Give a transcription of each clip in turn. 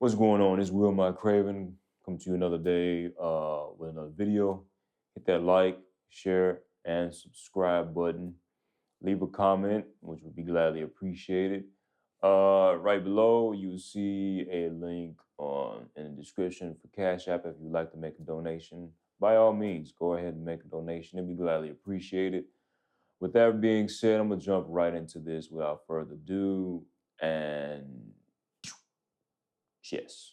What's going on? It's Will My Craven. Come to you another day with another video. Hit that like, share, and subscribe button. Leave a comment, which would be gladly appreciated. Right below, you will see a link in the description for Cash App if you'd like to make a donation. By all means, go ahead and make a donation. It'd be gladly appreciated. With that being said, I'm gonna jump right into this without further ado. And yes.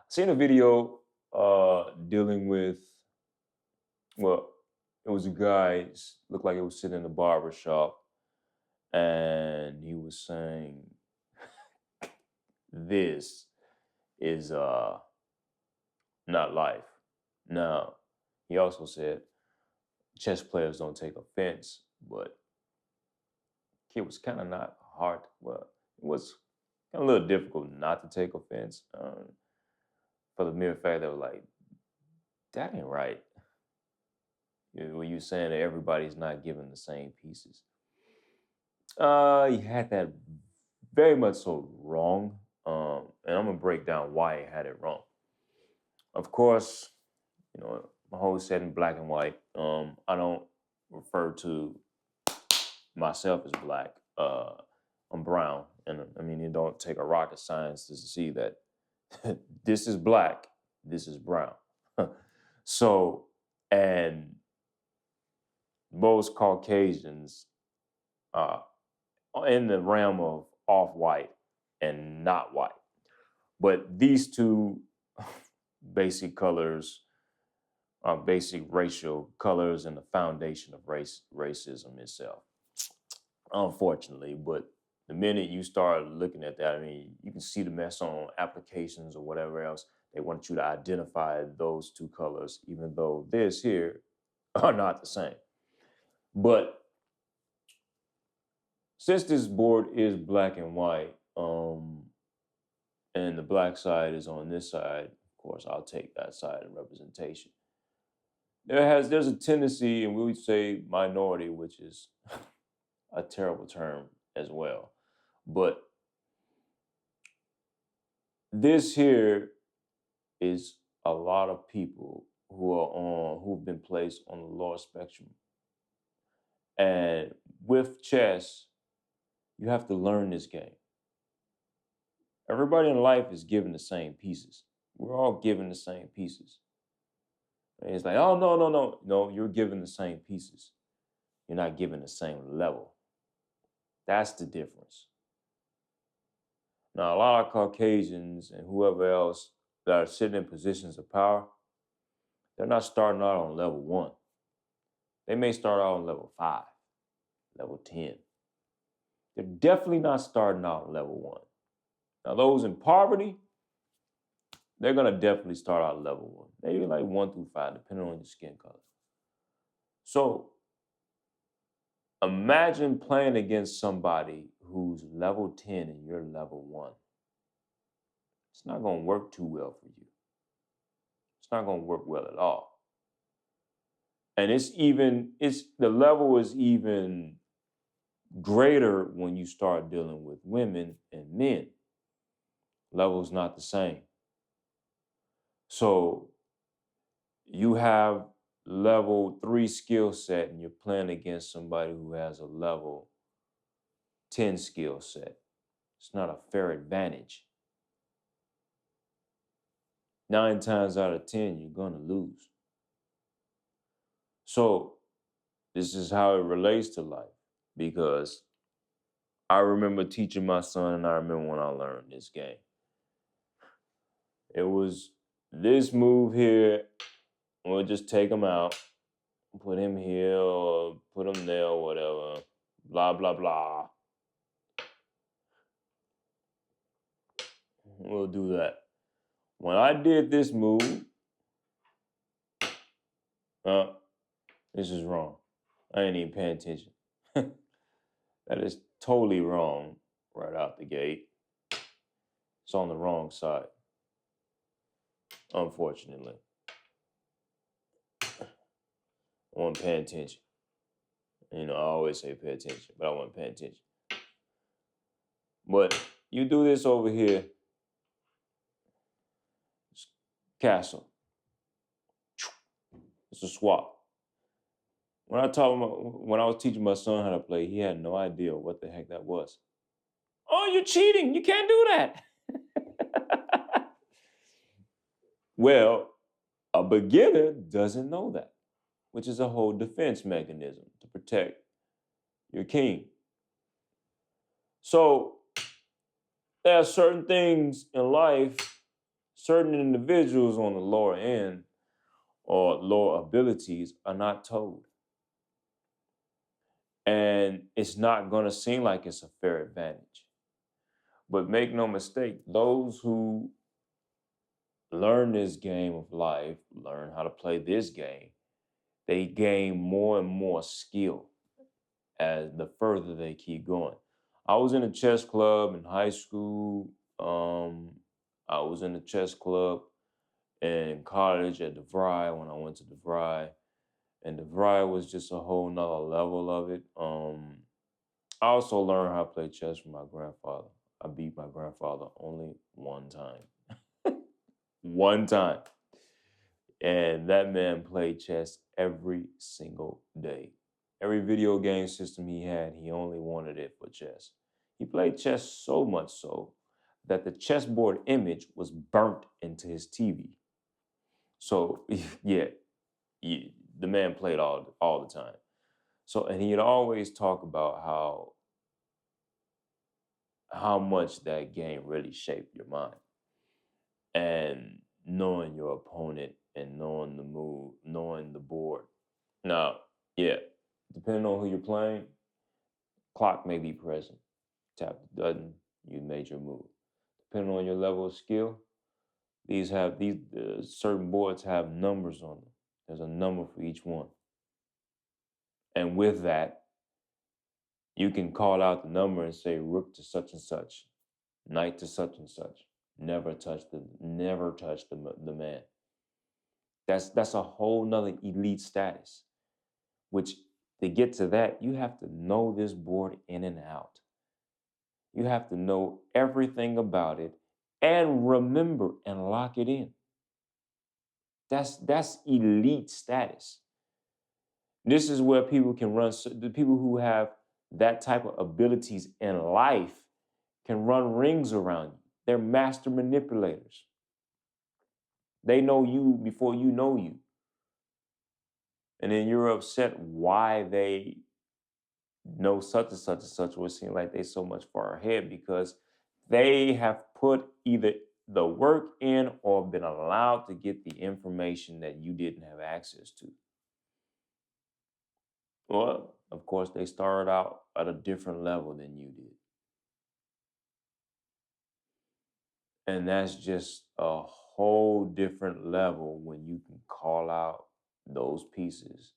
Seen a video dealing with, well, it was a guy, looked like it was sitting in a barber shop, and he was saying, this is not life. Now, he also said chess players don't take offense, but it was kind of not hard. Well, it was kind of a little difficult not to take offense for the mere fact that, like, that ain't right. When you're saying that everybody's not given the same pieces. He had that very much so wrong. And I'm gonna break down why he had it wrong. Of course, my whole set in black and white. I don't refer to myself as black. I'm brown. And I mean, it don't take a rocket science to see that this is black, this is brown. So, and most Caucasians in the realm of off-white and not white. But these two basic colors are basic racial colors and the foundation of racism itself, unfortunately. But the minute you start looking at that, I mean, you can see the mess on applications or whatever else. They want you to identify those two colors, even though this here are not the same. But since this board is black and white, and the black side is on this side, of course, I'll take that side of representation. There's a tendency, and we would say minority, which is a terrible term as well. But this here is a lot of people who've been placed on the lower spectrum. And with chess, you have to learn this game. Everybody in life is given the same pieces. We're all given the same pieces. And it's like, oh, no. No, you're given the same pieces. You're not given the same level. That's the difference. Now, a lot of Caucasians and whoever else that are sitting in positions of power, they're not starting out on level 1. They may start out on level 5, level 10. They're definitely not starting out on level 1. Now, those in poverty, they're going to definitely start out level 1. Maybe like 1 through 5, depending on your skin color. So, imagine playing against somebody who's level 10 and you're level 1. It's not going to work too well for you. It's not going to work well at all. And the level is even greater when you start dealing with women and men. Level's not the same. So you have level 3 skill set and you're playing against somebody who has a level 10 skill set. It's not a fair advantage. 9 times out of 10, you're going to lose. So this is how it relates to life, because I remember teaching my son, and I remember when I learned this game. It was this move here. We'll just take him out, put him here, or put him there, or whatever. Blah, blah, blah. We'll do that. When I did this move, this is wrong. I ain't even paying attention. That is totally wrong right out the gate. It's on the wrong side, unfortunately. I wasn't paying attention. I always say pay attention, but I wasn't paying attention. But you do this over here, castle. It's a swap. When when I was teaching my son how to play, he had no idea what the heck that was. Oh, you're cheating. You can't do that. Well, a beginner doesn't know that, which is a whole defense mechanism to protect your king. So there are certain things in life, certain individuals on the lower end or lower abilities are not told. And it's not going to seem like it's a fair advantage. But make no mistake, those who learn this game of life, learn how to play this game, they gain more and more skill as the further they keep going. I was in a chess club in high school. I was in a chess club in college at DeVry when I went to DeVry. And DeVry was just a whole nother level of it. I also learned how to play chess from my grandfather. I beat my grandfather only one time. One time. And that man played chess every single day. Every video game system he had, he only wanted it for chess. He played chess so much so that the chessboard image was burnt into his TV. So, yeah, the man played all the time. So, and he'd always talk about how much that game really shaped your mind. And knowing your opponent and knowing the move, knowing the board. Now, yeah, depending on who you're playing, clock may be present. Tap the button, you made your move. Depending on your level of skill, these certain boards have numbers on them. There's a number for each one. And with that, you can call out the number and say rook to such and such, knight to such and such. Never touch the man. That's a whole nother elite status, which to get to that, you have to know this board in and out. You have to know everything about it and remember and lock it in. That's elite status. This is where people can run, the people who have that type of abilities in life can run rings around you. They're master manipulators. They know you before you know you. And then you're upset why they know such and such and such, or it seems like they're so much far ahead because they have put either the work in or been allowed to get the information that you didn't have access to. Well, of course, they started out at a different level than you did. And that's just a whole different level when you can call out those pieces,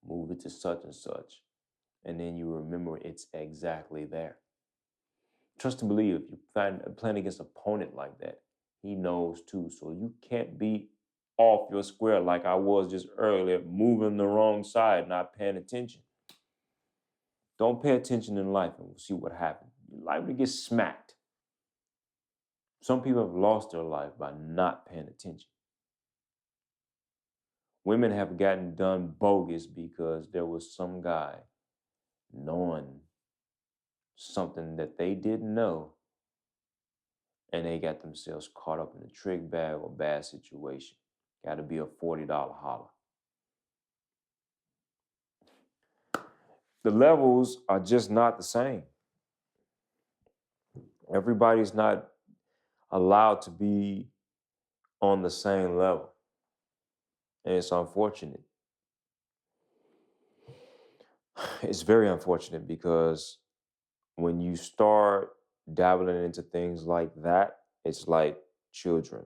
move it to such and such, and then you remember it's exactly there. Trust and believe, if you're playing against an opponent like that, he knows too. So you can't be off your square like I was just earlier, moving the wrong side, not paying attention. Don't pay attention in life and we'll see what happens. You're liable to get smacked. Some people have lost their life by not paying attention. Women have gotten done bogus because there was some guy knowing something that they didn't know, and they got themselves caught up in a trick bag or bad situation. Got to be a $40 holler. The levels are just not the same. Everybody's not allowed to be on the same level. And it's unfortunate. It's very unfortunate because when you start dabbling into things like that, it's like children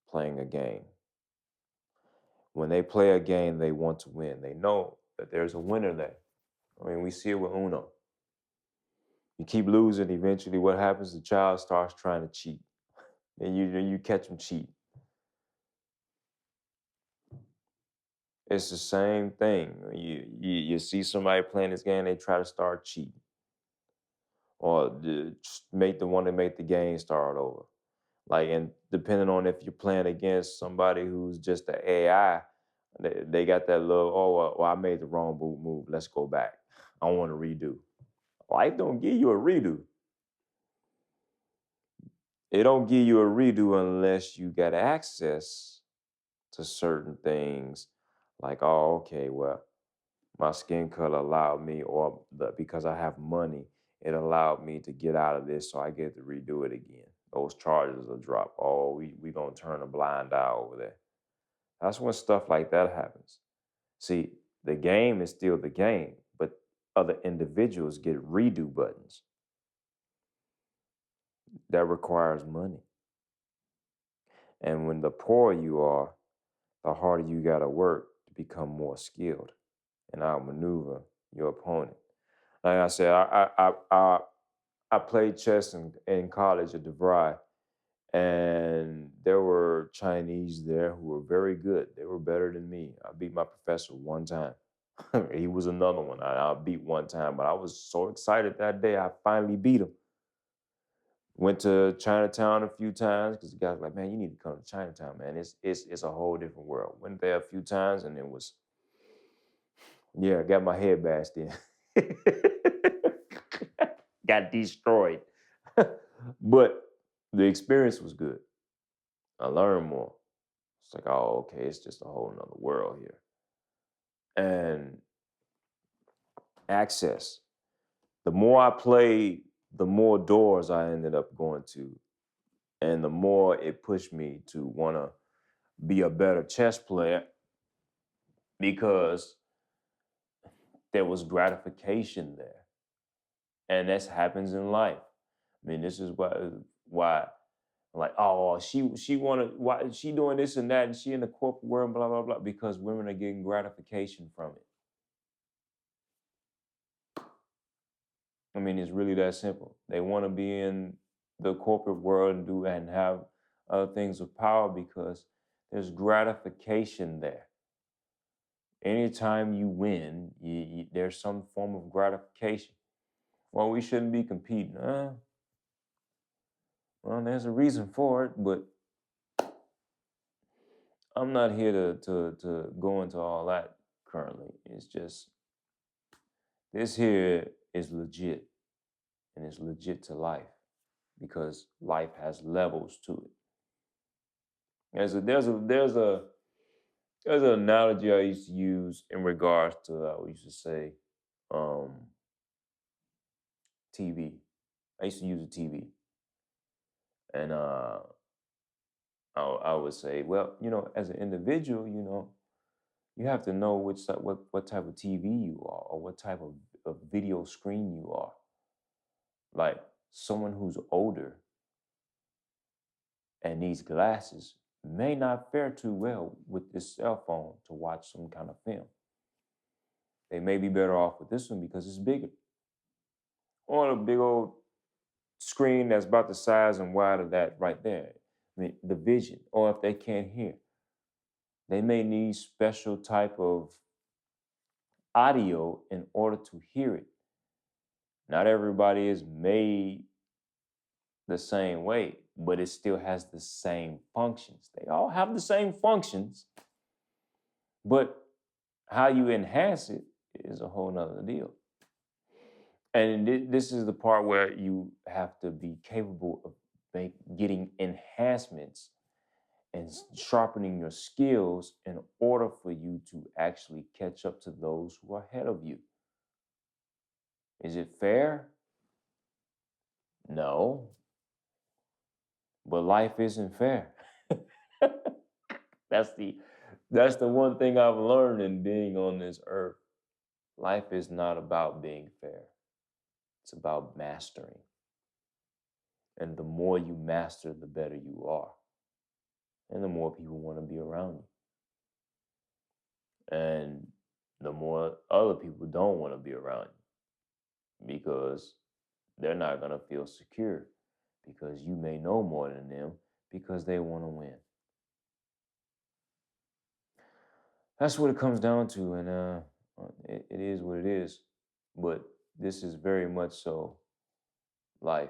playing a game. When they play a game, they want to win. They know that there's a winner there. I mean, we see it with Uno. You keep losing, eventually what happens? The child starts trying to cheat. And you catch them cheat. It's the same thing. You see somebody playing this game, they try to start cheating. Or make the one that make the game start over. Like, and depending on if you're playing against somebody who's just the AI, they got that little, oh, well, I made the wrong move. Let's go back. I want to redo. Life don't give you a redo. It don't give you a redo unless you got access to certain things. Like, oh, okay, well, my skin color allowed me, or because I have money, it allowed me to get out of this, so I get to redo it again. Those charges will drop. Oh, we gonna turn a blind eye over there. That's when stuff like that happens. See, the game is still the game, but other individuals get redo buttons. That requires money. And when the poorer you are, the harder you gotta work to become more skilled and outmaneuver your opponent. Like I said, I played chess in college at DeVry, and there were Chinese there who were very good. They were better than me. I beat my professor one time. He was another one I beat one time, but I was so excited that day. I finally beat him. Went to Chinatown a few times because the guys were like, man, you need to come to Chinatown, man. It's a whole different world. Went there a few times and it was, yeah, I got my head bashed in. Got destroyed. But the experience was good. I learned more. It's like, oh, okay, it's just a whole nother world here. And access. The more I played, the more doors I ended up going to. And the more it pushed me to want to be a better chess player because there was gratification there. And that happens in life. I mean, this is why like, oh, she wanted, why she doing this and that, and she in the corporate world, blah, blah, blah, because women are getting gratification from it. I mean, it's really that simple. They want to be in the corporate world and do and have other things of power because there's gratification there. Anytime you win, there's some form of gratification. Well, we shouldn't be competing. Well, there's a reason for it, but I'm not here to go into all that currently. It's just this here is legit, and it's legit to life because life has levels to it. There's an analogy I used to use in regards to I used to say um, TV. I used to use a TV, and I would say, well, as an individual, you have to know what type of TV you are or what type of video screen you are. Like someone who's older and needs glasses may not fare too well with this cell phone to watch some kind of film. They may be better off with this one because it's bigger. On a big old screen that's about the size and wide of that right there. I mean, the vision, or if they can't hear, they may need special type of audio in order to hear it. Not everybody is made the same way, but it still has the same functions. They all have the same functions, but how you enhance it is a whole nother deal. And this is the part where you have to be capable of getting enhancements and sharpening your skills in order for you to actually catch up to those who are ahead of you. Is it fair? No, but life isn't fair. that's the that's the one thing I've learned in being on this earth. Life is not about being fair. It's about mastering. And the more you master, the better you are. And the more people want to be around you. And the more other people don't want to be around you because they're not going to feel secure because you may know more than them because they want to win. That's what it comes down to. And it is what it is. But this is very much so life.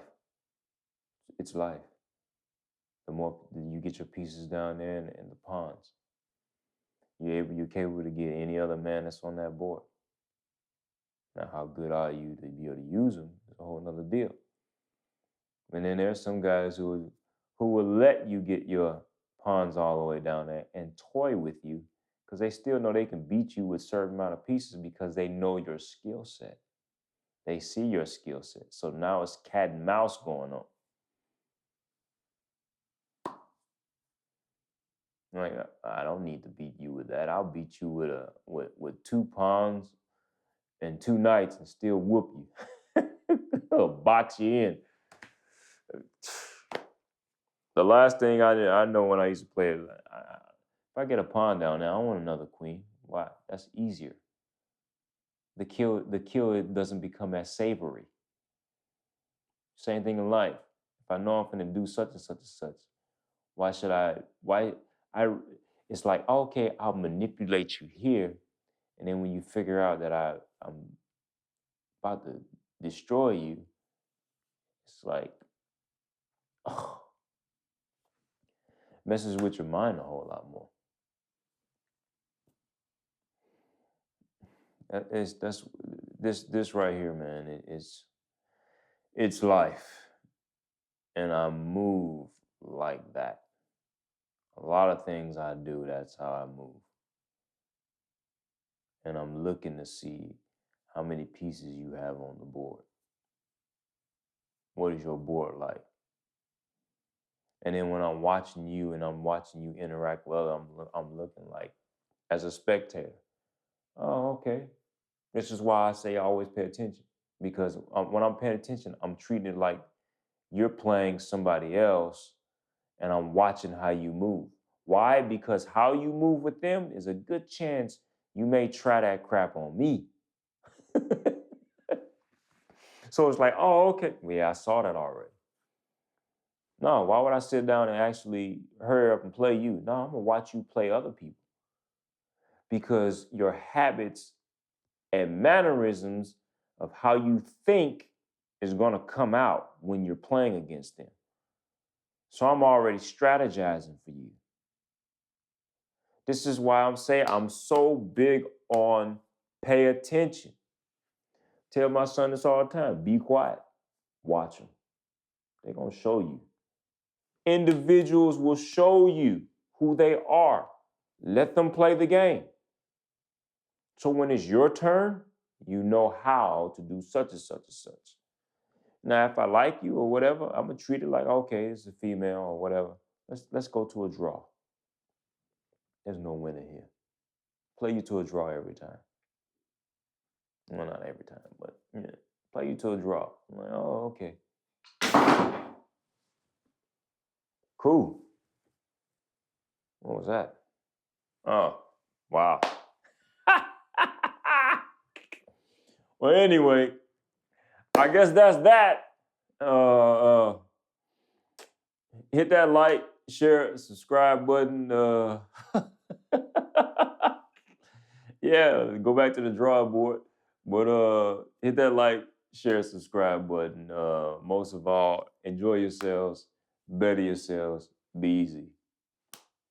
It's life. the more you get your pieces down there in the pawns, you're capable to get any other man that's on that board. Now, how good are you to be able to use them is a whole nother deal. And then there's some guys who will let you get your pawns all the way down there and toy with you because they still know they can beat you with a certain amount of pieces because they know your skill set. They see your skill set. So now it's cat and mouse going on. Like, I don't need to beat you with that. I'll beat you with 2 pawns and 2 knights and still whoop you. I'll box you in. The last thing I know when I used to play, if I get a pawn down there, I want another queen. Why? That's easier. The kill doesn't become as savory. Same thing in life. If I know I'm going to do such and such and such, it's like, okay, I'll manipulate you here. And then when you figure out that I'm about to destroy you, it's like, oh, messes with your mind a whole lot more. This right here, man. It's life, and I move like that. A lot of things I do, that's how I move. And I'm looking to see how many pieces you have on the board. What is your board like? And then when I'm watching you and I'm watching you interact well, I'm looking like, as a spectator, oh, okay. This is why I say always pay attention. Because when I'm paying attention, I'm treating it like you're playing somebody else and I'm watching how you move. Why? Because how you move with them is a good chance you may try that crap on me. So it's like, oh, okay. Yeah, I saw that already. No, why would I sit down and actually hurry up and play you? No, I'm going to watch you play other people. Because your habits and mannerisms of how you think is going to come out when you're playing against them. So I'm already strategizing for you. This is why I'm saying I'm so big on pay attention. Tell my son this all the time. Be quiet. Watch them. They're going to show you. Individuals will show you who they are. Let them play the game. So when it's your turn, you know how to do such and such and such. Now, if I like you or whatever, I'm going to treat it like, okay, it's a female or whatever. Let's go to a draw. There's no winner here. Play you to a draw every time. Well, not every time, but yeah, play you to a draw. I'm like, oh, okay. Cool. What was that? Oh, wow. Well, anyway, I guess that's that. Hit that like, share, subscribe button. Yeah, go back to the drawing board. But hit that like, share, subscribe button. Most of all, enjoy yourselves, better yourselves, be easy.